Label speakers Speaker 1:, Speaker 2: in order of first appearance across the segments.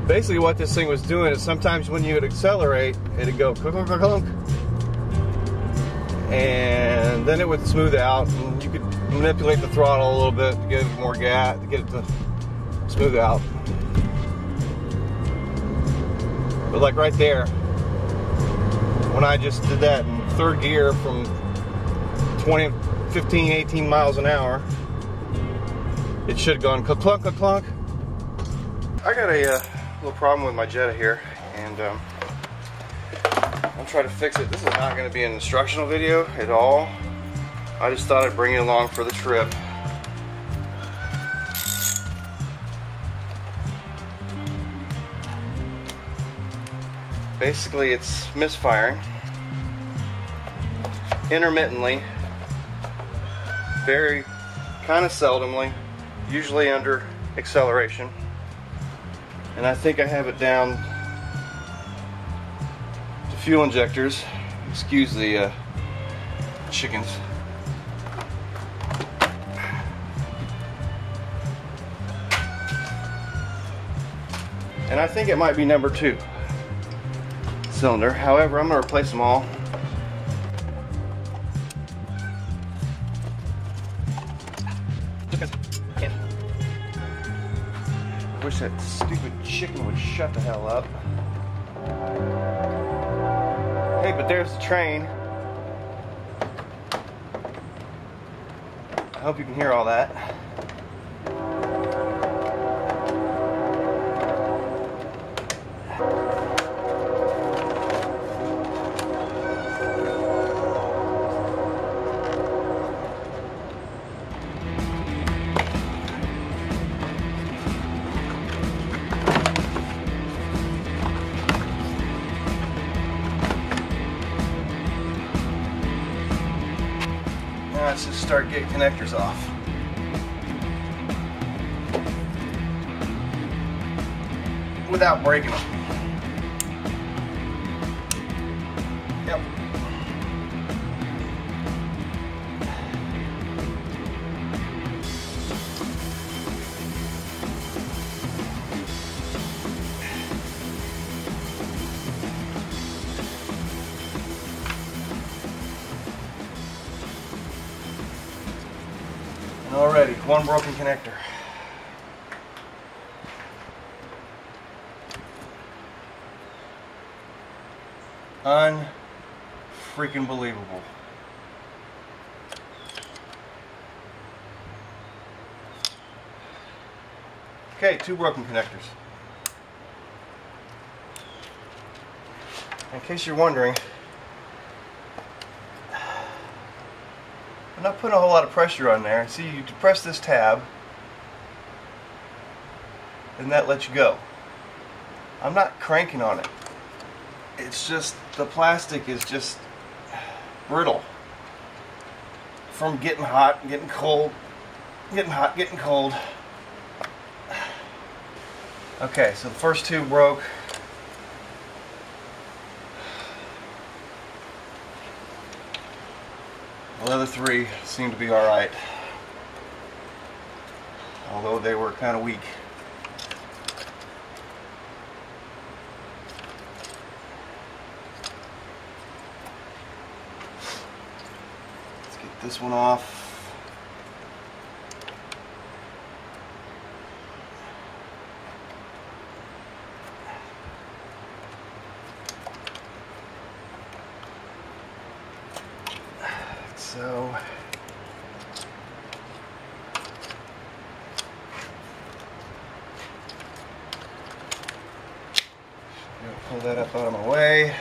Speaker 1: Basically what this thing was doing is sometimes when you would accelerate, it'd go clunk, clunk, clunk, and then it would smooth out, and you could manipulate the throttle a little bit to get it more gas, to get it to smooth out. But like right there, when I just did that in third gear from 15, 18 miles an hour, it should have gone clunk, clunk, clunk. I got a little problem with my Jetta here, and I'll try to fix it. This is not going to be an instructional video at all. I just thought I'd bring you along for the trip. Basically, it's misfiring intermittently, very kind of seldomly, usually under acceleration. And I think I have it down to fuel injectors. Excuse the chickens. And I think it might be number 2 cylinder. However, I'm going to replace them all. I wish that stupid chicken would shut the hell up. Hey, but there's the train. I hope you can hear all that. Let's just start getting connectors off. Without breaking them. Yep. And already, one broken connector. Unfreaking believable. Okay, 2 broken connectors. In case you're wondering, I'm not putting a whole lot of pressure on there. See, you depress this tab, and that lets you go. I'm not cranking on it. It's just, the plastic is just brittle from getting hot, getting cold, getting hot, getting cold. Okay, so the first 2 broke. The other 3 seem to be alright, although they were kind of weak. Let's get this one off. So pull that up out of my way.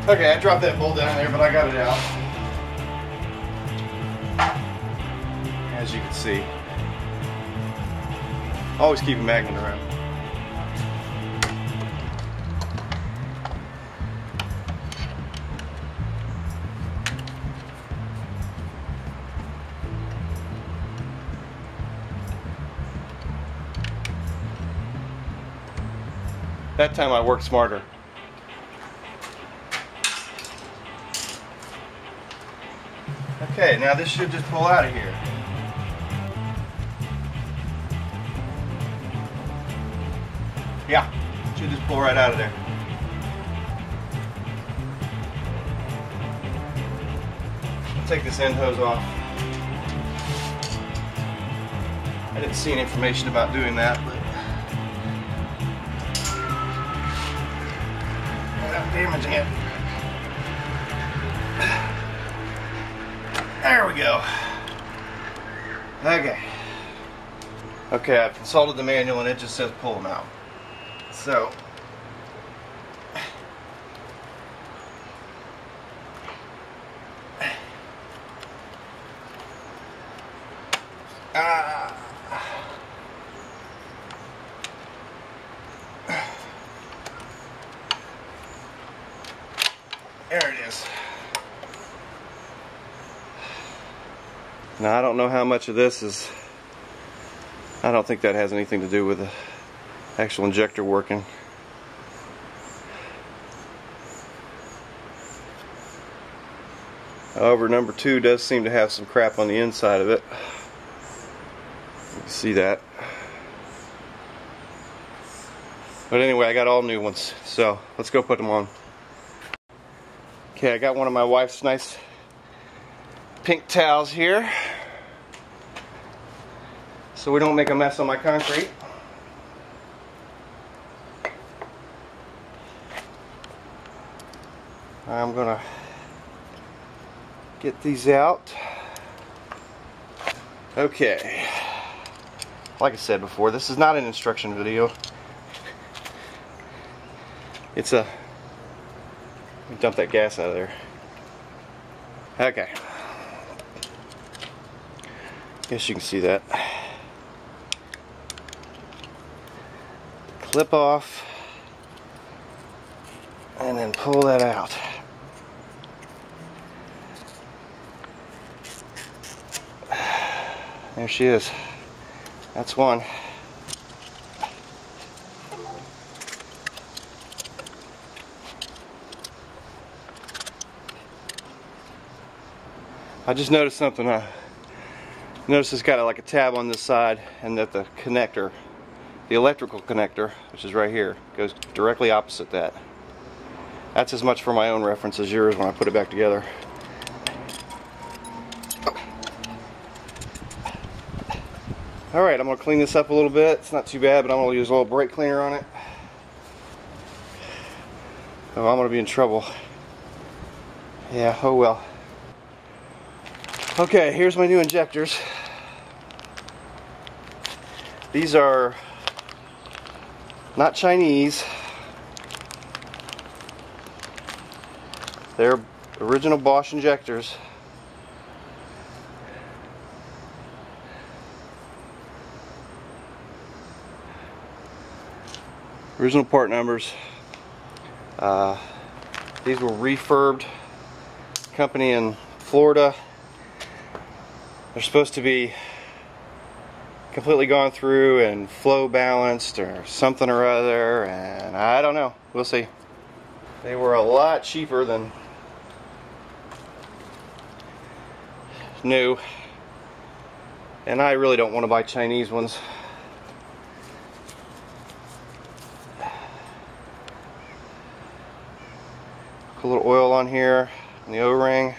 Speaker 1: Okay, I dropped that bolt down there, but I got it out. as you can see. Always keep a magnet around. That time I worked smarter. Okay, now this should just pull out of here. Yeah, should just pull right out of there. I'll take this end hose off. I didn't see any information about doing that, but without damaging it. There we go. Okay. Okay, I've consulted the manual and it just says pull them out. So, there it is. Now I don't know how much of this is, I don't think that has anything to do with the actual injector working. However, number 2 does seem to have some crap on the inside of it. You can see that. But anyway, I got all new ones, so let's go put them on. Okay, I got one of my wife's nice pink towels here, so we don't make a mess on my concrete. I'm gonna get these out. Okay, like I said before, this is not an instruction video. It's a, let me dump that gas out of there. Okay, guess you can see that. Clip off and then pull that out. There she is. That's one. I just noticed something. Notice it's got like a tab on this side, and that the connector, the electrical connector, which is right here, goes directly opposite that. That's as much for my own reference as yours when I put it back together. Alright, I'm going to clean this up a little bit. It's not too bad, but I'm going to use a little brake cleaner on it. Oh, I'm going to be in trouble. Yeah, oh well. Okay, here's my new injectors. These are not Chinese. They're original Bosch injectors. Original part numbers. These were refurbed. Company in Florida. They're supposed to be completely gone through and flow balanced or something or other, and I don't know. We'll see. They were a lot cheaper than new, and I really don't want to buy Chinese ones. Put a little oil on here in the O-ring.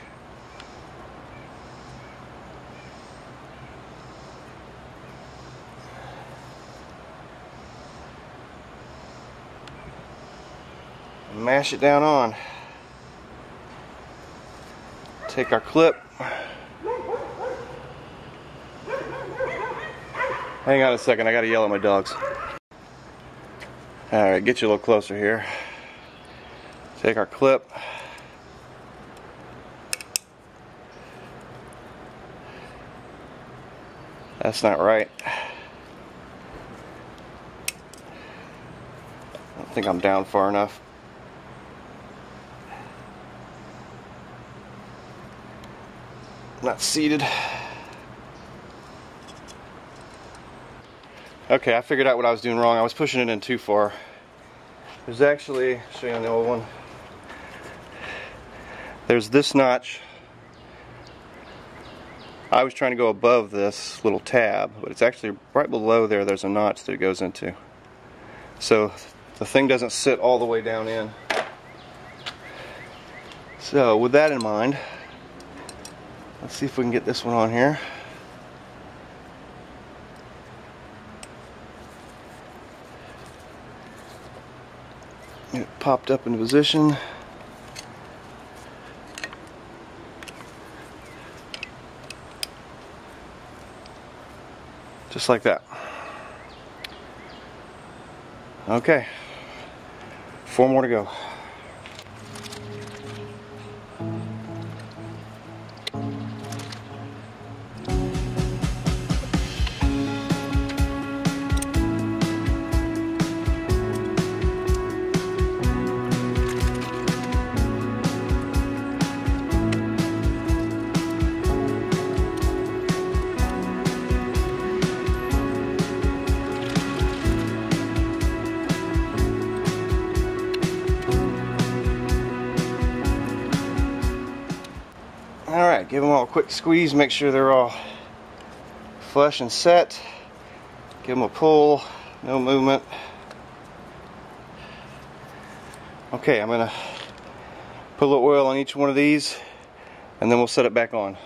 Speaker 1: Mash it down on. Take our clip. Hang on a second, I gotta yell at my dogs. Alright, get you a little closer here. Take our clip. That's not right. I don't think I'm down far enough. Not seated. Okay, I figured out what I was doing wrong. I was pushing it in too far. There's actually, I'll show you on the old one. There's this notch. I was trying to go above this little tab, but it's actually right below there. There's a notch that it goes into. So the thing doesn't sit all the way down in. So with that in mind, let's see if we can get this one on here. Get it popped up into position. Just like that. Okay. 4 more to go. Alright, give them all a quick squeeze, make sure they're all flush and set. Give them a pull, no movement. Okay, I'm going to put a little oil on each one of these and then we'll set it back on.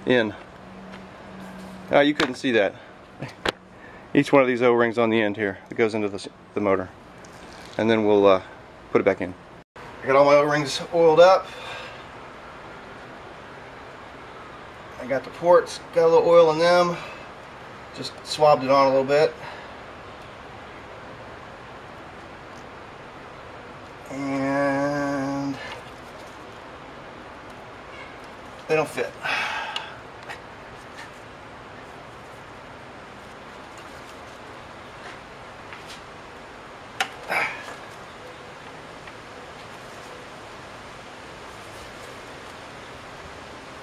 Speaker 1: In. Oh, you couldn't see that. Each one of these O-rings on the end here that goes into the motor. And then we'll put it back in. I got all my O-rings oiled up. I got the ports, got a little oil in them. Just swabbed it on a little bit. And they don't fit.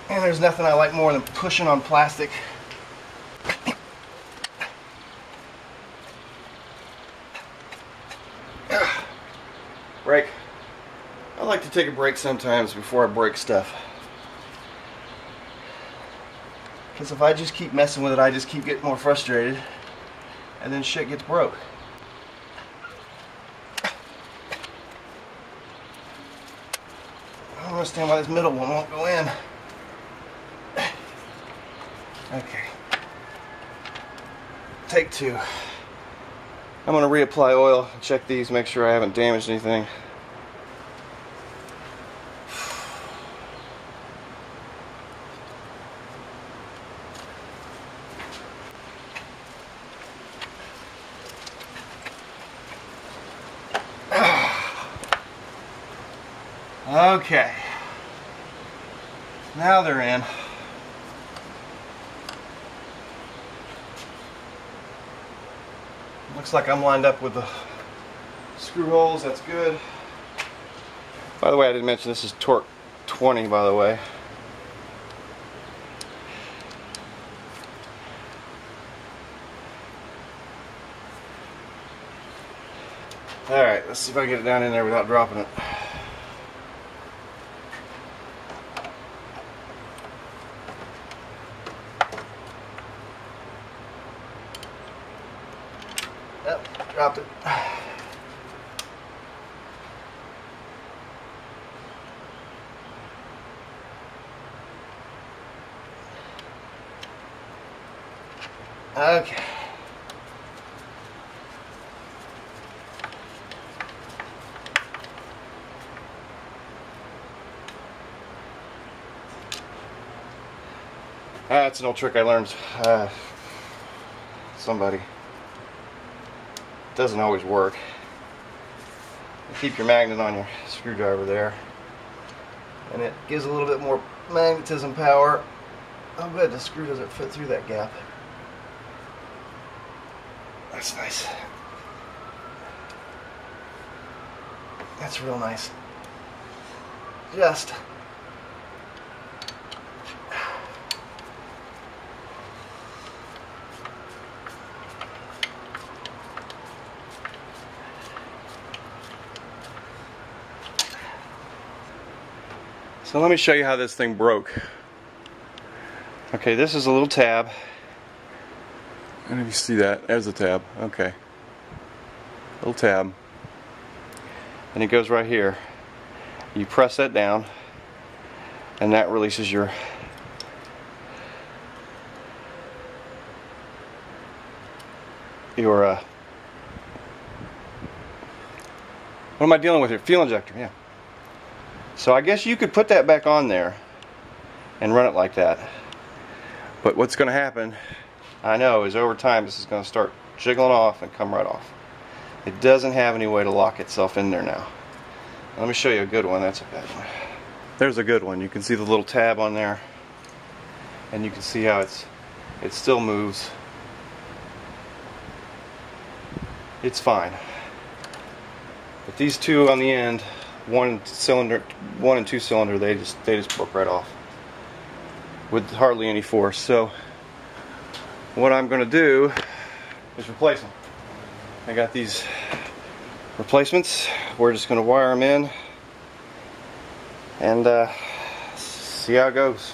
Speaker 1: And there's nothing I like more than pushing on plastic. Break. I like to take a break sometimes before I break stuff. Because if I just keep messing with it, I just keep getting more frustrated. And then shit gets broke. I don't understand why this middle one won't go in. Okay. Take 2. I'm going to reapply oil, check these, make sure I haven't damaged anything. Okay. Now they're in. Looks like I'm lined up with the screw holes. That's good. By the way, I didn't mention this is torque 20, by the way. Alright, let's see if I can get it down in there without dropping it. Yep, dropped it. Okay. That's an old trick I learned. Somebody. Doesn't always work. You keep your magnet on your screwdriver there, and it gives a little bit more magnetism power. Oh good, the screw doesn't fit through that gap. That's nice. That's real nice. Just. So let me show you how this thing broke. Okay, this is a little tab. I don't know if you see that. There's the tab. Okay. Little tab. And it goes right here. You press that down, and that releases your what am I dealing with here? Fuel injector, yeah. So I guess you could put that back on there and run it like that. But what's going to happen, I know, is over time this is going to start jiggling off and come right off. It doesn't have any way to lock itself in there now. Let me show you a good one. That's a bad one. There's a good one. You can see the little tab on there, and you can see how it still moves. It's fine. But these two on the end, one and two cylinder, they just broke right off with hardly any force. So what I'm going to do is replace them. I got these replacements. We're just going to wire them in and see how it goes.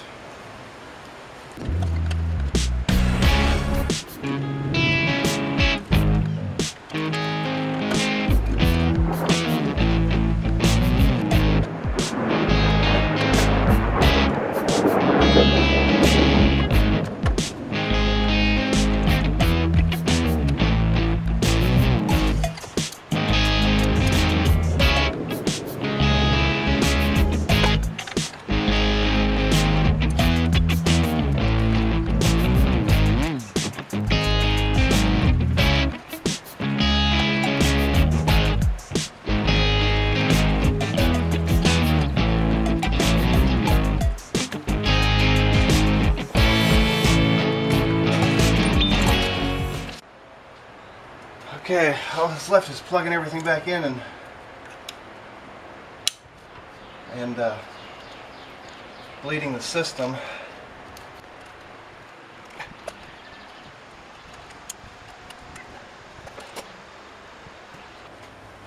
Speaker 1: Okay, all that's left is plugging everything back in and bleeding the system.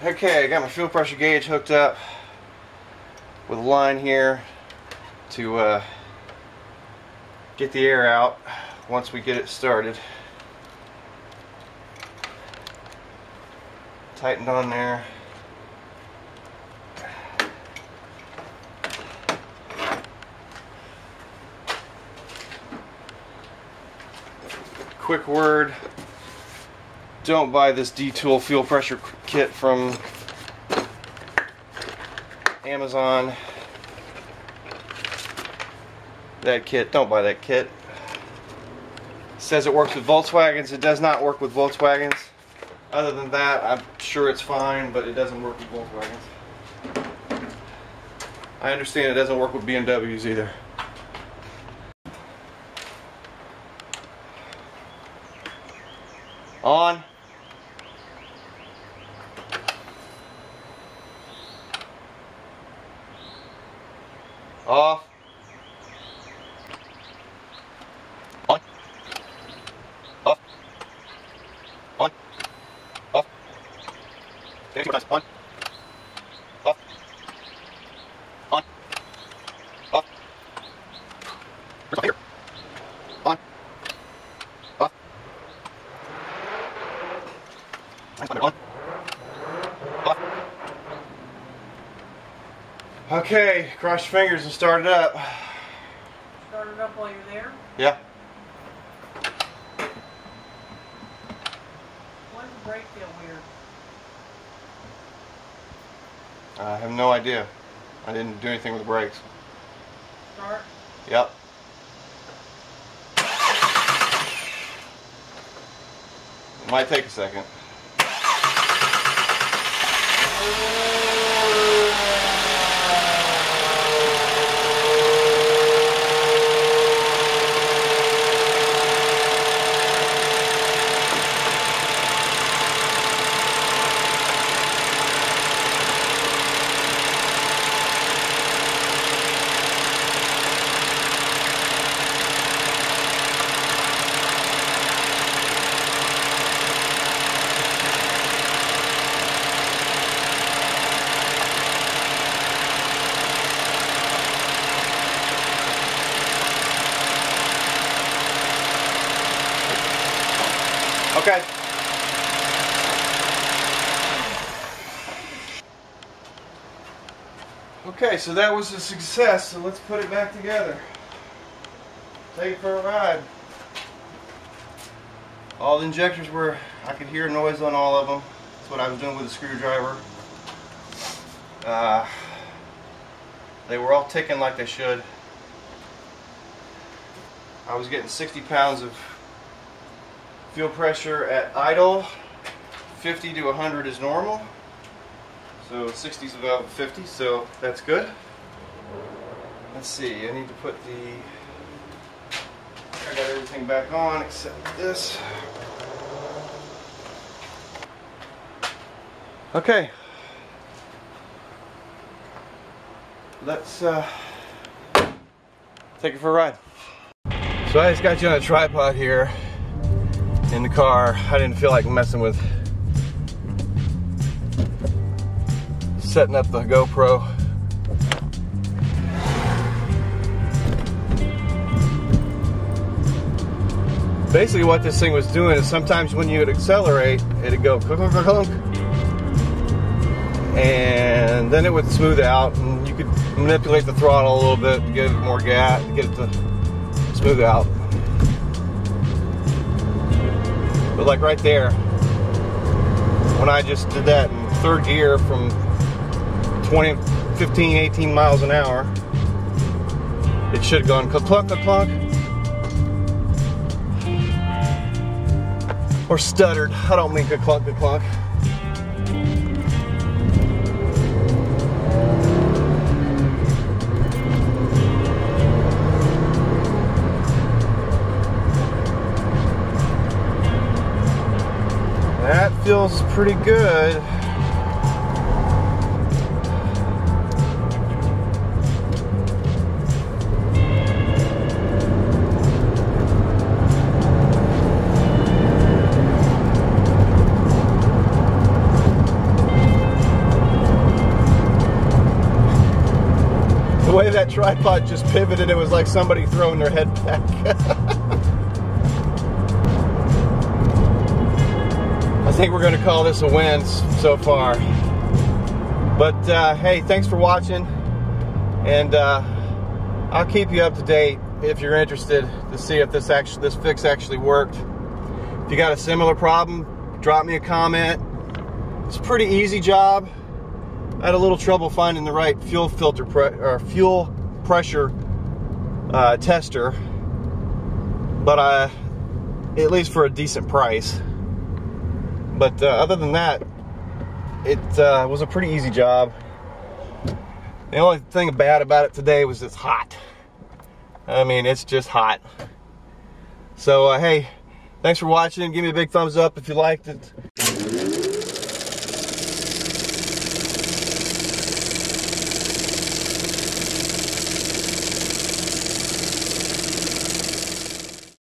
Speaker 1: Okay, I got my fuel pressure gauge hooked up with a line here to get the air out once we get it started. Tightened on there. Quick word, don't buy this D-Tool fuel pressure kit from Amazon. That kit, don't buy that kit. It says it works with Volkswagens. It does not work with Volkswagens. Other than that, I'm sure it's fine, but it doesn't work with Volkswagens. I understand it doesn't work with BMWs either. On. Off. On. Off. On. Off. Two more times. On. Off. On. Off. Where's my finger? On. Off. On. Off. Okay, cross your fingers and start it up.
Speaker 2: Start it up while you're there?
Speaker 1: Yeah.
Speaker 2: Why does the brake feel weird?
Speaker 1: I have no idea. I didn't do anything with the brakes.
Speaker 2: Start.
Speaker 1: Yep. It might take a second. Okay. Okay, so that was a success, so let's put it back together. Take it for a ride. All the injectors were, I could hear noise on all of them. That's what I was doing with a screwdriver. They were all ticking like they should. I was getting 60 pounds of fuel pressure at idle. 50 to 100 is normal. So 60 is about 50, so that's good. Let's see, I need to put I got everything back on except this. Okay. Let's take it for a ride. So I just got you on a tripod here in the car. I didn't feel like messing with setting up the GoPro. Basically what this thing was doing is sometimes when you would accelerate, it'd go clunk, clunk, clunk, and then it would smooth out, and you could manipulate the throttle a little bit to give it more gas, to get it to smooth out. But like right there, when I just did that in third gear from 15, 18 miles an hour, it should have gone clunk, clunk, clunk. Or stuttered. I don't mean clunk, clunk. That feels pretty good. The way that tripod just pivoted, it was like somebody throwing their head back. I think we're going to call this a win so far. But hey, thanks for watching, and I'll keep you up to date if you're interested to see if this fix actually worked. If you got a similar problem, drop me a comment. It's a pretty easy job. I had a little trouble finding the right fuel fuel pressure tester, but at least for a decent price. But other than that, it was a pretty easy job. The only thing bad about it today was it's hot. I mean, it's just hot. So hey, thanks for watching. Give me a big thumbs up if you liked it.